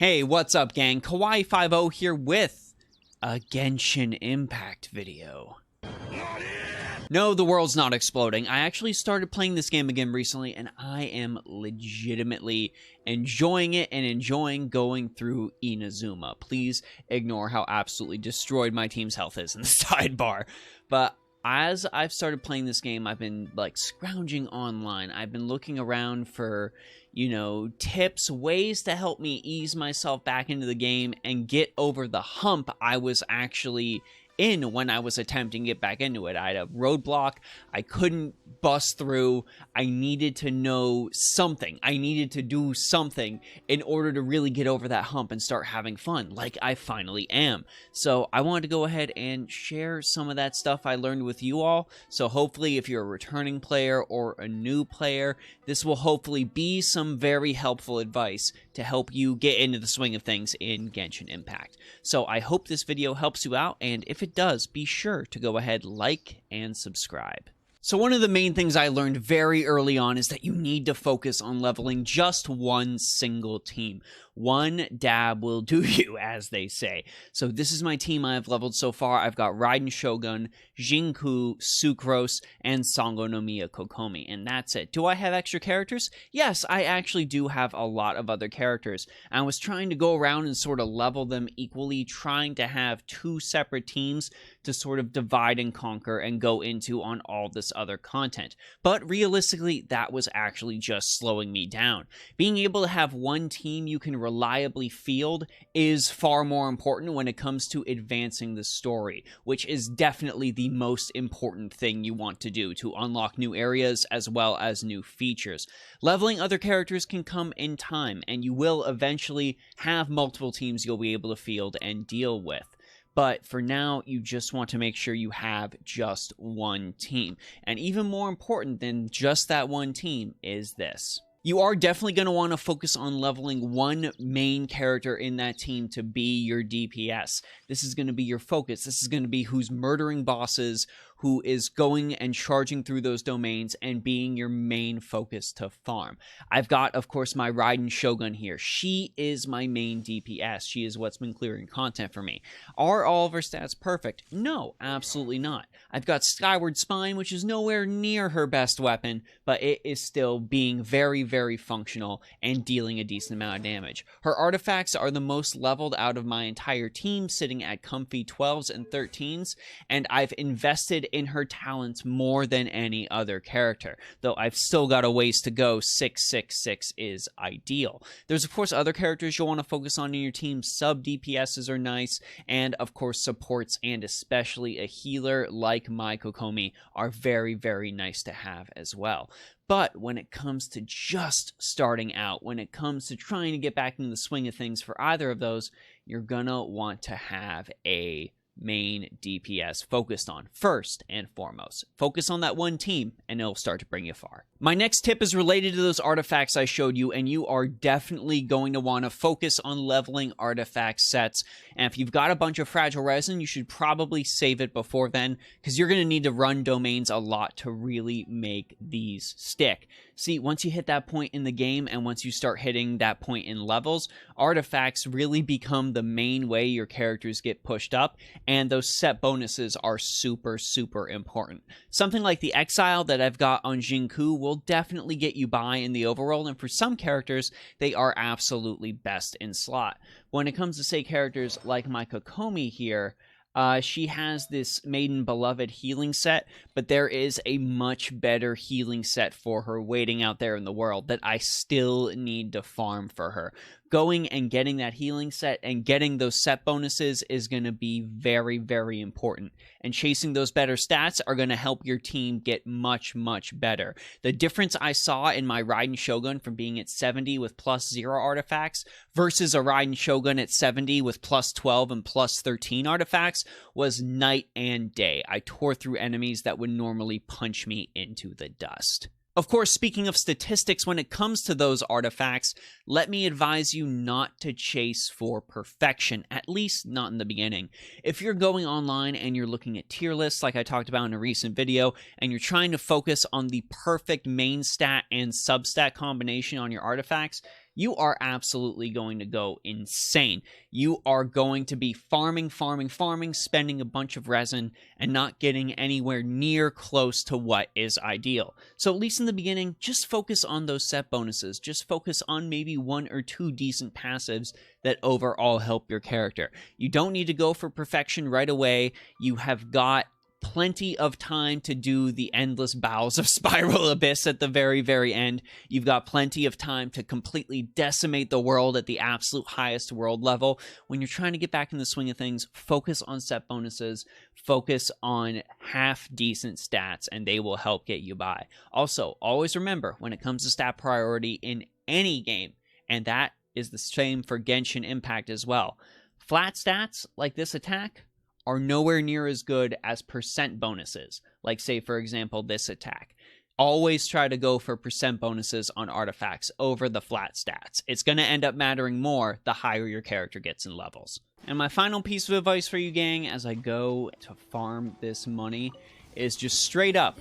Hey, what's up, gang? Kawaii50 here with a Genshin Impact video. No, the world's not exploding. I actually started playing this game again recently, and I am legitimately enjoying it and enjoying going through Inazuma. Please ignore how absolutely destroyed my team's health is in the sidebar. But as I've started playing this game, I've been, scrounging online. I've been looking around for, tips, ways to help me ease myself back into the game and get over the hump I was actually in when I was attempting to get back into it. I had a roadblock. I couldn't bust through. I needed to know something. I needed to do something in order to really get over that hump and start having fun, like I finally am. So I wanted to go ahead and share some of that stuff I learned with you all. So hopefully if you're a returning player or a new player, this will hopefully be some very helpful advice to help you get into the swing of things in Genshin Impact. So I hope this video helps you out, and if it does, be sure to go ahead, like, and subscribe. So one of the main things I learned very early on is that you need to focus on leveling just one single team. One dab will do you, as they say. So this is my team I have leveled so far. I've got Raiden Shogun, Jinku, Sucrose, and Sango no Miya Kokomi, and that's it. Do I have extra characters? Yes, I actually do have a lot of other characters. I was trying to go around and sort of level them equally, trying to have two separate teams to sort of divide and conquer and go into on all this other content. But realistically, that was actually just slowing me down. Being able to have one team you can reliably field is far more important when it comes to advancing the story, which is definitely the most important thing you want to do to unlock new areas as well as new features. Leveling other characters can come in time, and you will eventually have multiple teams you'll be able to field and deal with. But for now, you just want to make sure you have just one team. And even more important than just that one team is this. You are definitely going to want to focus on leveling one main character in that team to be your DPS. This is going to be your focus. This is going to be who's murdering bosses, who is going and charging through those domains and being your main focus to farm. I've got, of course, my Raiden Shogun here. She is my main DPS. She is what's been clearing content for me. Are all of her stats perfect? No, absolutely not. I've got Skyward Spine, which is nowhere near her best weapon, but it is still being very, very functional and dealing a decent amount of damage. Her artifacts are the most leveled out of my entire team, sitting at comfy 12s and 13s, and I've invested in her talents more than any other character. Though I've still got a ways to go, 666 is ideal. There's of course other characters you'll want to focus on in your team. Sub DPSs are nice, and of course supports and especially a healer like my Kokomi are very, very nice to have as well. But when it comes to just starting out, when it comes to trying to get back into the swing of things for either of those, you're gonna want to have a main DPS focused on first and foremost. Focus on that one team and it'll start to bring you far. My next tip is related to those artifacts I showed you, and you are definitely going to want to focus on leveling artifact sets. And if you've got a bunch of fragile resin, you should probably save it before then, because you're going to need to run domains a lot to really make these stick. See, once you hit that point in the game and once you start hitting that point in levels, artifacts really become the main way your characters get pushed up, and those set bonuses are super, super important. Something like the Exile that I've got on Jinku will definitely get you by in the overworld, and for some characters, they are absolutely best in slot. When it comes to, say, characters like my Kokomi here, she has this Maiden Beloved healing set, but there is a much better healing set for her waiting out there in the world that I still need to farm for her. Going and getting that healing set and getting those set bonuses is going to be very, very important. And chasing those better stats are going to help your team get much, much better. The difference I saw in my Raiden Shogun from being at 70 with +0 artifacts versus a Raiden Shogun at 70 with +12 and +13 artifacts was night and day. I tore through enemies that would normally punch me into the dust. Of course, speaking of statistics, when it comes to those artifacts, let me advise you not to chase for perfection, at least not in the beginning. If you're going online and you're looking at tier lists like I talked about in a recent video, and you're trying to focus on the perfect main stat and substat combination on your artifacts, you are absolutely going to go insane. You are going to be farming, spending a bunch of resin, and not getting anywhere near close to what is ideal. So at least in the beginning, just focus on those set bonuses. Just focus on maybe 1 or 2 decent passives that overall help your character. You don't need to go for perfection right away. You have got plenty of time to do the endless bowels of Spiral Abyss at the very, very end. You've got plenty of time to completely decimate the world at the absolute highest world level. When you're trying to get back in the swing of things, focus on set bonuses, focus on half-decent stats, and they will help get you by. Also, always remember, when it comes to stat priority in any game, and that is the same for Genshin Impact as well, flat stats like this attack are nowhere near as good as percent bonuses, like say for example this attack. Always try to go for percent bonuses on artifacts over the flat stats. It's going to end up mattering more the higher your character gets in levels. And my final piece of advice for you, gang, as I go to farm this money is just straight up,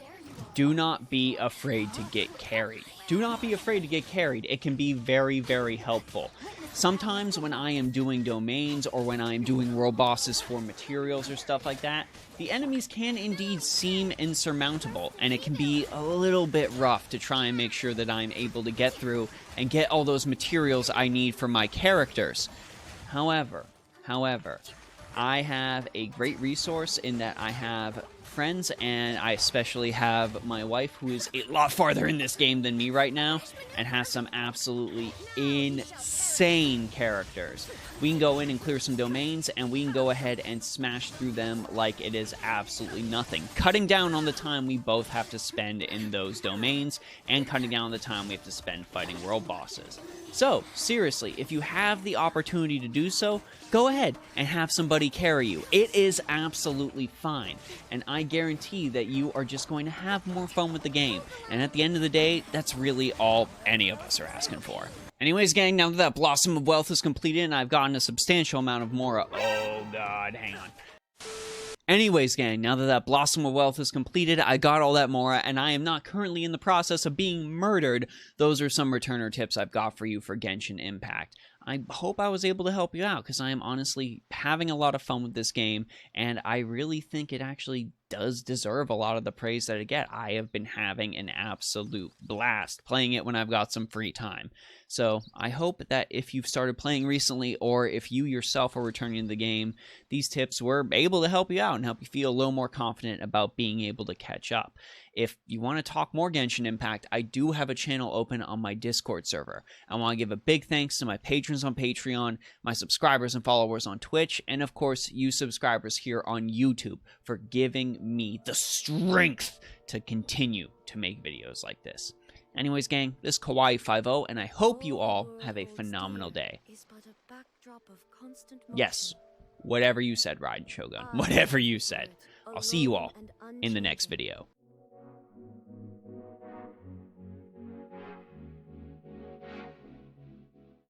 do not be afraid to get carried. Do not be afraid to get carried. It can be very, very helpful. Sometimes when I am doing domains or when I am doing world bosses for materials or stuff like that, the enemies can indeed seem insurmountable, and it can be a little bit rough to try and make sure that I'm able to get through and get all those materials I need for my characters. However, I have a great resource in that I have friends, and I especially have my wife, who is a lot farther in this game than me right now and has some absolutely insane characters. We can go in and clear some domains, and we can go ahead and smash through them like it is absolutely nothing, cutting down on the time we both have to spend in those domains and cutting down on the time we have to spend fighting world bosses. So, seriously, if you have the opportunity to do so, go ahead and have somebody carry you. It is absolutely fine, and I guarantee that you are just going to have more fun with the game, and at the end of the day, that's really all any of us are asking for. Anyways, gang, now that Blossom of Wealth is completed and I've gotten a substantial amount of Mora... Oh, God, hang on. Anyways, gang, now that Blossom of Wealth is completed, I got all that Mora, and I am not currently in the process of being murdered. Those are some returner tips I've got for you for Genshin Impact. I hope I was able to help you out, because I am honestly having a lot of fun with this game, and I really think it actually does deserve a lot of the praise that it gets. I have been having an absolute blast playing it when I've got some free time. So I hope that if you've started playing recently, or if you yourself are returning to the game, these tips were able to help you out and help you feel a little more confident about being able to catch up. If you want to talk more Genshin Impact, I do have a channel open on my Discord server. I want to give a big thanks to my patrons on Patreon, my subscribers and followers on Twitch, and of course you subscribers here on YouTube for giving me the strength to continue to make videos like this. Anyways, gang, this is Kawaii50, and I hope you all have a phenomenal day. Yes, whatever you said, Raiden Shogun. Whatever you said. I'll see you all in the next video.